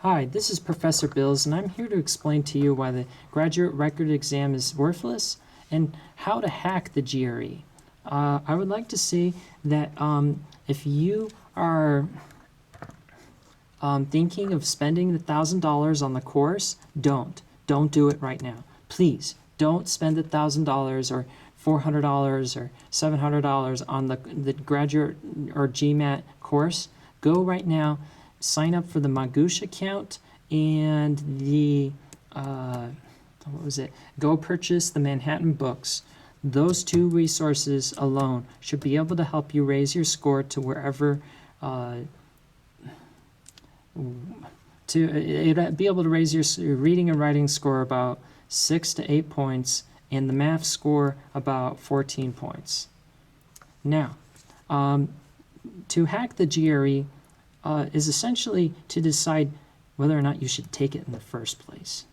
Hi, this is Professor Bills, and I'm here to explain to you why the graduate record exam is worthless and how to hack the GRE. I would like to say that if you are thinking of spending the $1,000 on the course, don't do it right now. Please don't spend the $1,000 or $400 or $700 on the graduate or GMAT course. Go right now. Sign up for the Magoosh account and the, Go purchase the Manhattan books. Those two resources alone should be able to help you raise your score to wherever, be able to raise your reading and writing score about 6 to 8 points and the math score about 14 points. Now, to hack the GRE, is essentially to decide whether or not you should take it in the first place.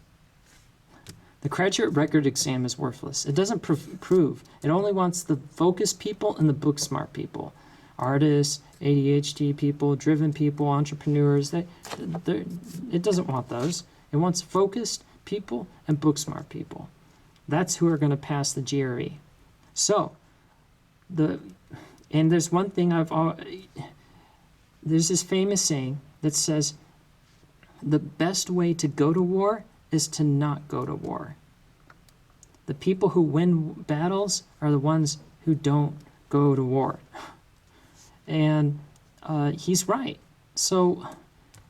The graduate record exam is worthless. It doesn't prove. It only wants the focused people and the book smart people. Artists, ADHD people, driven people, entrepreneurs, it doesn't want those. It wants focused people and book smart people. That's who are going to pass the GRE. So, and there's one thing there's this famous saying that says, the best way to go to war is to not go to war. The people who win battles are the ones who don't go to war. And he's right. So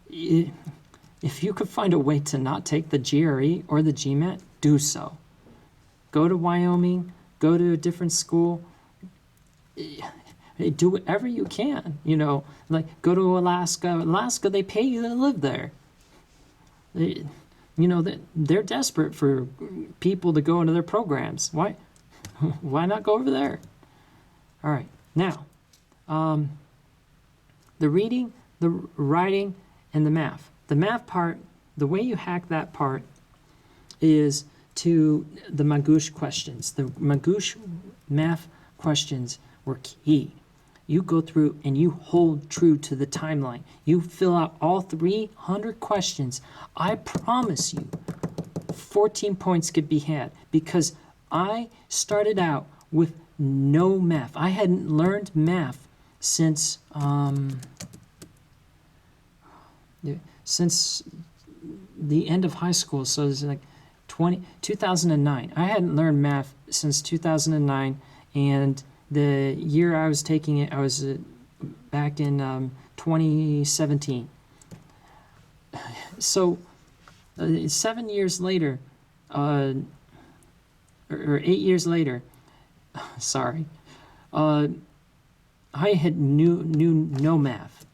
if you could find a way to not take the GRE or the GMAT, do so. Go to Wyoming, go to a different school, do whatever you can, like go to Alaska. Alaska, they pay you to live there. They're desperate for people to go into their programs. Why not go over there? All right, now, the reading, the writing, and the math. The math part, the way you hack that part is to the Magoosh questions. The Magoosh math questions were key. You go through and you hold true to the timeline. You fill out all 300 questions. I promise you 14 points could be had because I started out with no math. I hadn't learned math since the end of high school. So it's like 2009. I hadn't learned math since 2009, and the year I was taking it, I was back in 2017. So 7 years later, or 8 years later, sorry, I had knew no math,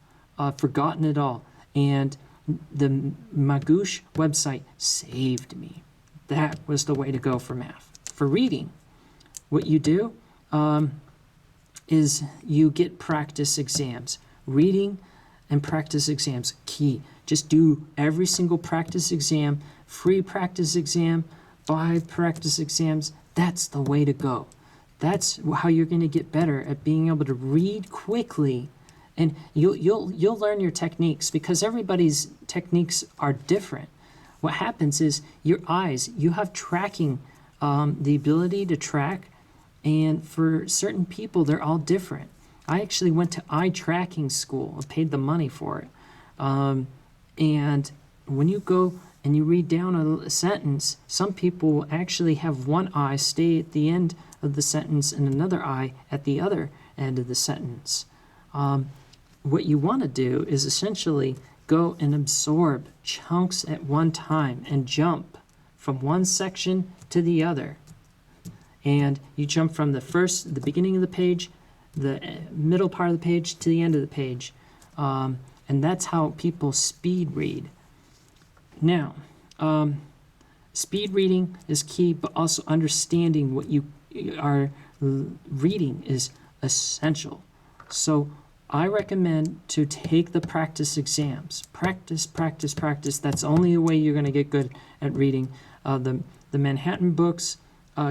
forgotten it all, and the Magoosh website saved me. That was the way to go for math. For reading, what you do is you get practice exams. Reading and practice exams, key. Just do every single practice exam, free practice exam, 5 practice exams. That's the way to go. That's how you're going to get better at being able to read quickly, and you'll learn your techniques because everybody's techniques are different. What happens is your eyes, you have tracking, the ability to track, and for certain people, they're all different. I actually went to eye tracking school and paid the money for it. And when you go and you read down a sentence, some people will actually have one eye stay at the end of the sentence and another eye at the other end of the sentence. What you want to do is essentially go and absorb chunks at one time and jump from one section to the other. And you jump from the beginning of the page, the middle part of the page, to the end of the page. And that's how people speed read. Now, speed reading is key, but also understanding what you are reading is essential. So I recommend to take the practice exams. Practice. That's the only way you're going to get good at reading. The Manhattan books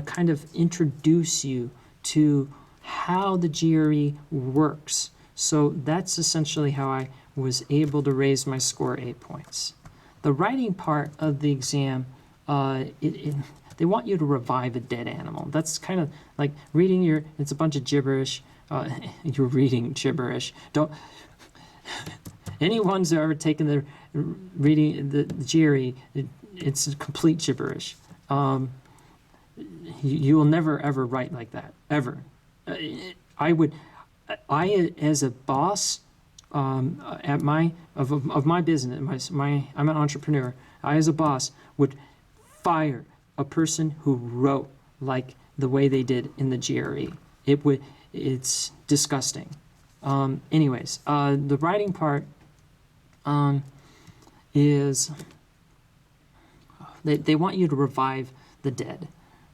kind of introduce you to how the GRE works. So that's essentially how I was able to raise my score 8 points. The writing part of the exam, they want you to revive a dead animal. That's kind of like reading it's a bunch of gibberish. You're reading gibberish. Don't. Anyone's ever taken the reading the GRE, it's complete gibberish. You will never ever write like that, ever. I as a boss at my business, I'm an entrepreneur. I as a boss would fire a person who wrote like the way they did in the GRE. It's disgusting. Anyways, the writing part is they want you to revive the dead.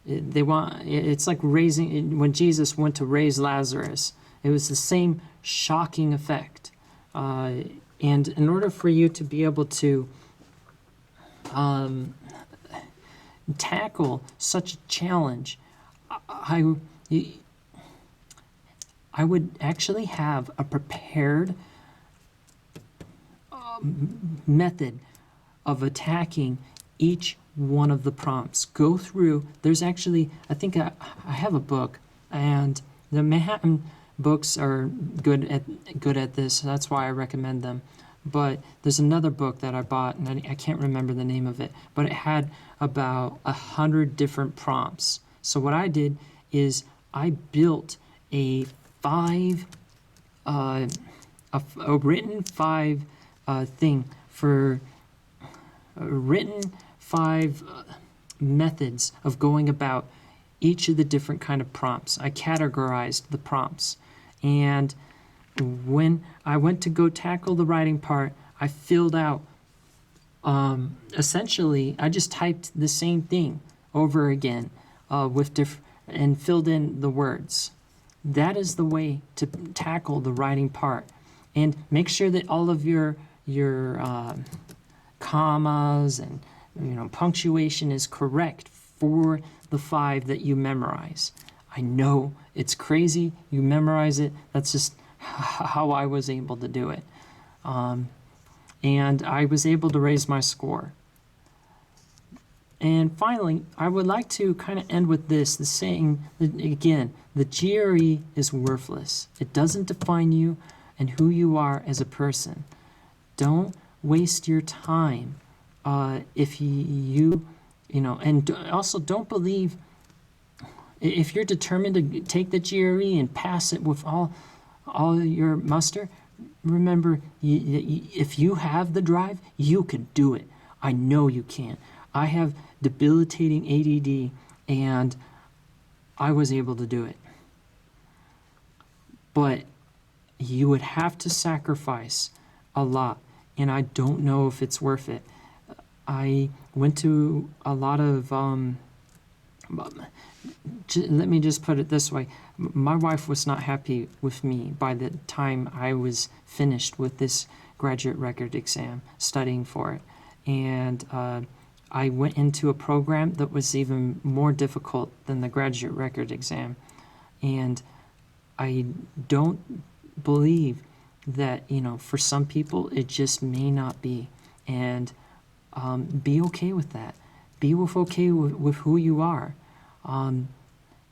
It's like when Jesus went to raise Lazarus. It was the same shocking effect. And in order for you to be able to tackle such a challenge, I would actually have a prepared method of attacking each one of the prompts. Go through, there's actually, I think I have a book, and the Manhattan books are good at this. That's why I recommend them. But there's another book that I bought, and I can't remember the name of it, but it had about 100 different prompts. So what I did is I built a written five thing for written five methods of going about each of the different kind of prompts. I categorized the prompts, and when I went to go tackle the writing part, I filled out essentially I just typed the same thing over again and filled in the words. That is the way to tackle the writing part. And make sure that all of your commas and punctuation is correct for the five that you memorize. I know it's crazy. You memorize it. That's just how I was able to do it. And I was able to raise my score. And finally, I would like to kind of end with the saying, again, the GRE is worthless. It doesn't define you and who you are as a person. Don't waste your time if and also don't believe, if you're determined to take the GRE and pass it with all your muster, remember, if you have the drive, you could do it. I know you can. I have debilitating ADD, and I was able to do it. But you would have to sacrifice a lot, and I don't know if it's worth it. I went to a lot of, let me just put it this way. My wife was not happy with me by the time I was finished with this graduate record exam, studying for it. And I went into a program that was even more difficult than the graduate record exam. And I don't believe that, for some people, it just may not be. And be okay with that. Be okay with who you are.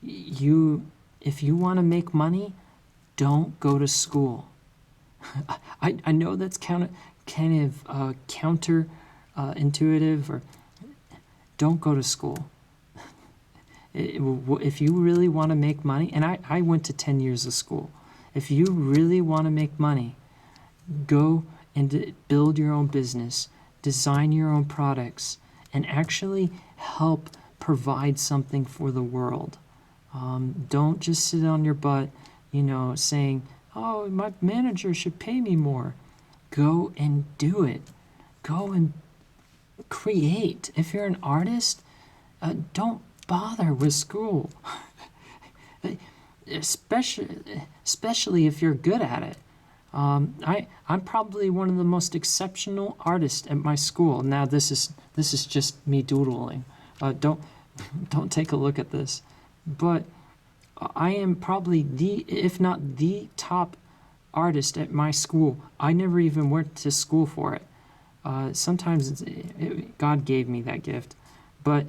If you want to make money, don't go to school. I know that's kind of counterintuitive, or don't go to school. If you really want to make money, and I went to 10 years of school. If you really want to make money, go and build your own business, design your own products, and actually help provide something for the world. Don't just sit on your butt, saying, oh, my manager should pay me more. Go and do it. Go and create. If you're an artist, don't bother with school. Especially if you're good at it. I'm probably one of the most exceptional artists at my school. Now this is just me doodling. Don't take a look at this. But I am probably if not the top artist at my school. I never even went to school for it. Sometimes God gave me that gift. But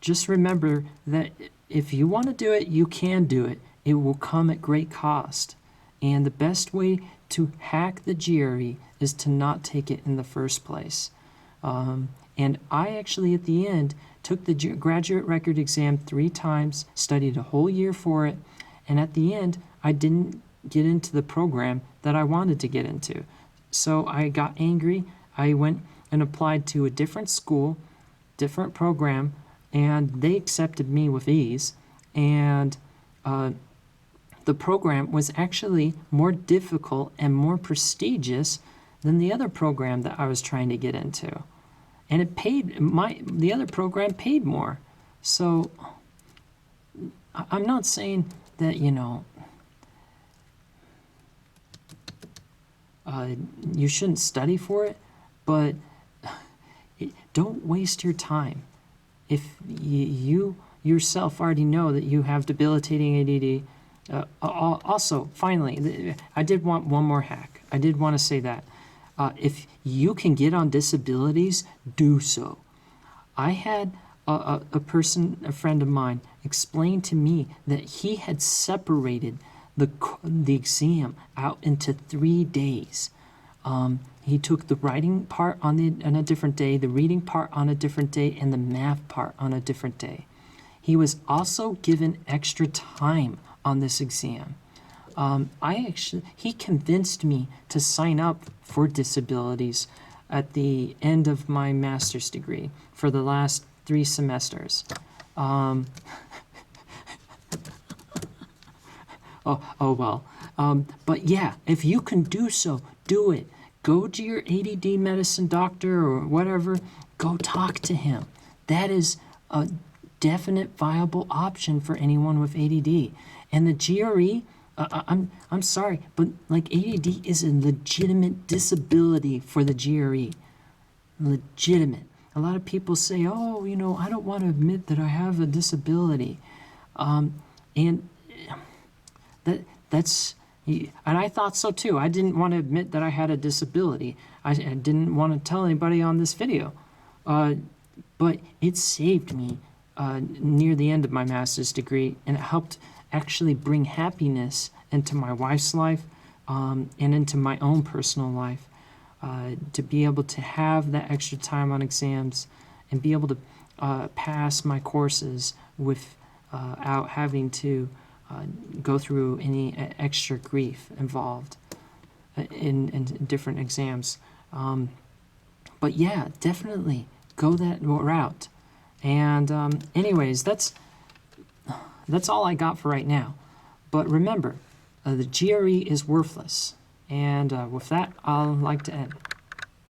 just remember that if you want to do it, you can do it. It will come at great cost. And the best way to hack the GRE is to not take it in the first place. And I actually, at the end, took the graduate record exam 3 times, studied a whole year for it, and at the end, I didn't get into the program that I wanted to get into. So I got angry. I went and applied to a different school, different program, and they accepted me with ease. And the program was actually more difficult and more prestigious than the other program that I was trying to get into. And it paid, the other program paid more. So I'm not saying that, you shouldn't study for it, but don't waste your time. If you yourself already know that you have debilitating ADD, also, finally, I did want one more hack. I did want to say that. If you can get on disabilities, do so. I had a friend of mine, explain to me that he had separated the exam out into 3 days. He took the writing part on a different day, the reading part on a different day, and the math part on a different day. He was also given extra time on this exam. He convinced me to sign up for disabilities at the end of my master's degree for the last 3 semesters. Oh well. But yeah, if you can do so, do it. Go to your ADD medicine doctor or whatever. Go talk to him. That is a definite viable option for anyone with ADD. And the GRE, I'm sorry, but like ADD is a legitimate disability for the GRE. Legitimate. A lot of people say, oh, I don't want to admit that I have a disability. And I thought so too. I didn't want to admit that I had a disability. I didn't want to tell anybody on this video. But it saved me near the end of my master's degree, and it helped actually bring happiness into my wife's life and into my own personal life, to be able to have that extra time on exams and be able to pass my courses without having to go through any extra grief involved in different exams. But yeah, definitely go that route. And anyways, that's all I got for right now. But remember, the GRE is worthless. And with that, I'd like to end.